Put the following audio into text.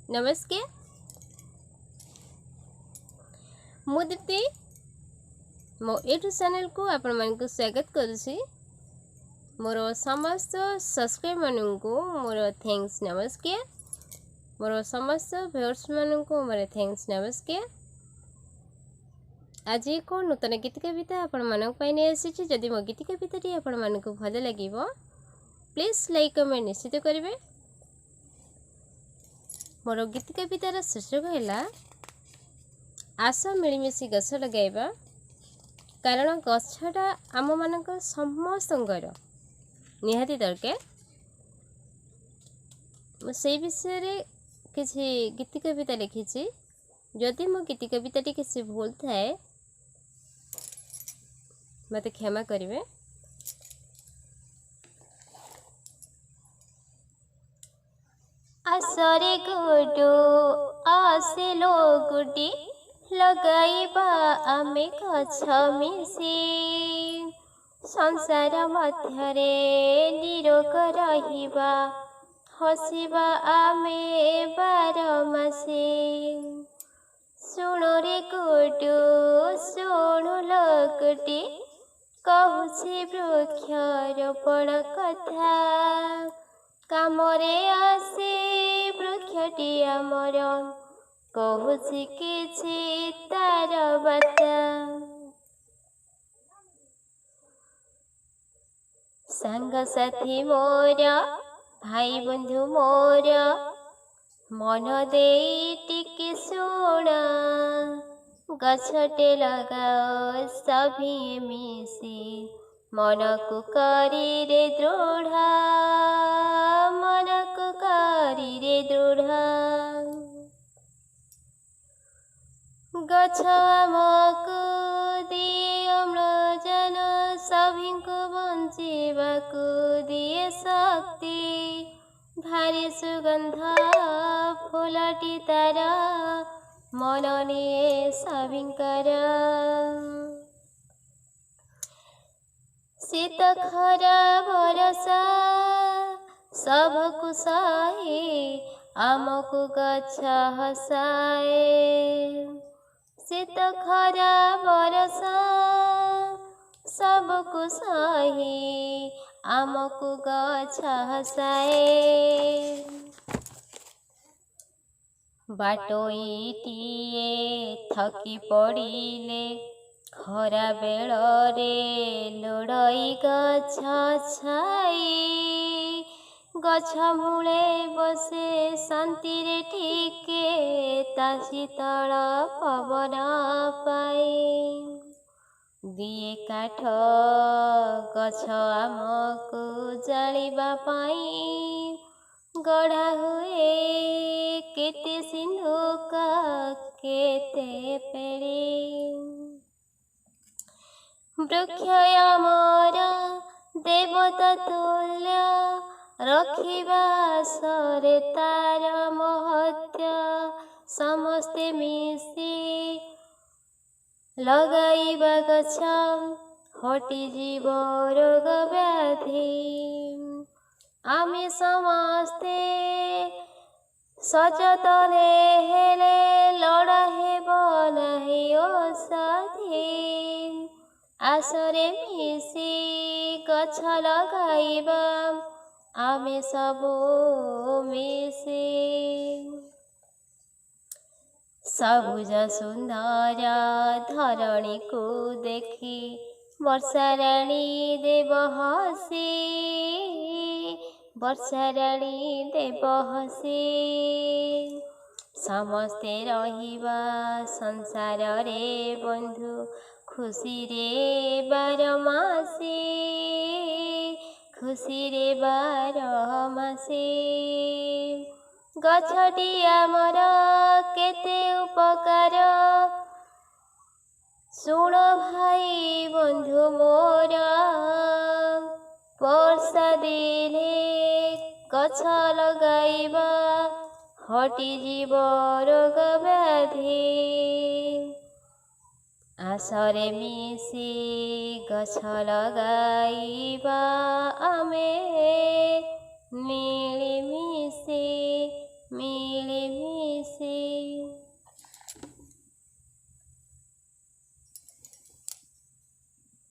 नमस्ते मु दीप्ति मो यूट्यूब चैनल को आपण मानक स्वागत करुछि। मोर समस्त सब्सक्राइब मानक मोर थैंक्स नमस्ते। मोर समस्त व्यूअर्स मानक मोर थैंक्स नमस्ते। आज एक नूतन गीत कविता आपण मानक पाई नै आसी। जदि मो गीत कविताटी आपण मानक भल लागिवो प्लीज लाइक कमेंट निश्चित करेंगे। मोर गीत कवितार शीर्षक है आस मिलमिशी गछ लगाइबा। कारण गछटा आम मानक समस्तंकर निहाती दरकार। से विषय रे किसी गीत कविता लिखी। जदि मो गीत कविताटी किसी भूल थाए मत क्षमा करेंगे। आसरे गुडू आसेलो गुडी लगाइबा आमे गछ मिशी। संसार मध्यरे निरोग रहिबा हसिबा आमे बारमासी। सुनो रे गुडू सुनु लगुडी कहूछि वृक्षारोपण कथा। कामरे आसे वृक्षटी आमर कहूछि किछि तार बाता। सांग साथी मोर भाई बंधु मोर मन देई टिके सुण। गछटे लगाओ सभी मिशी मन को करी रे दृढ़। मन को करी रे दृढ़। गछ आमको दिए अम्लजान सभी को बंचिबाकू दिए शक्ति। भारी सुगंध फूलटी तार मन निये सभिंकर। शीत खरा बरसा सबको सहे आमको गछ हसाए। शीत खरा बरसा सबको सहे आमको गछ हसाए। बाटोईटिए थकी पड़िले खरा बेलरे लोड़ई गछ छाई। गछ मूले बसे शांति रे टिके ता शीतल पवन पाई। दिए काठ गछ आमको जालिबा पाई। गढ़ा हुए केते सिंधुक केते पेड़ी। वृक्ष आमर देवता तुल्य रखिबा सरे तार महत्य। समस्ते मिशी लगाइबा गछ हटि जीव रोग व्याधि। आमे समस्ते सचेतने हेले लड़ा हेब नाही औषधि। आसरे मिशी गछ लगाइबा आमे सबो मिशी। सबुज सुंदर धरणी को देखी वर्षा राणी देव हसी। वर्षा राणी देव हसी। समस्ते रहिबा संसार रे बंधु खुशी रे बारमासी। खुशी रे बारमासी। गछटी आमर केते उपकार सुण भाई बंधु मोर। वर्षा दिने गछ लगाइबा हटि जीव रोग व्याधि। आसरे मिशी गछ लगाइबा आमे मिलिमिशी ନୀଳେ ମିଶେ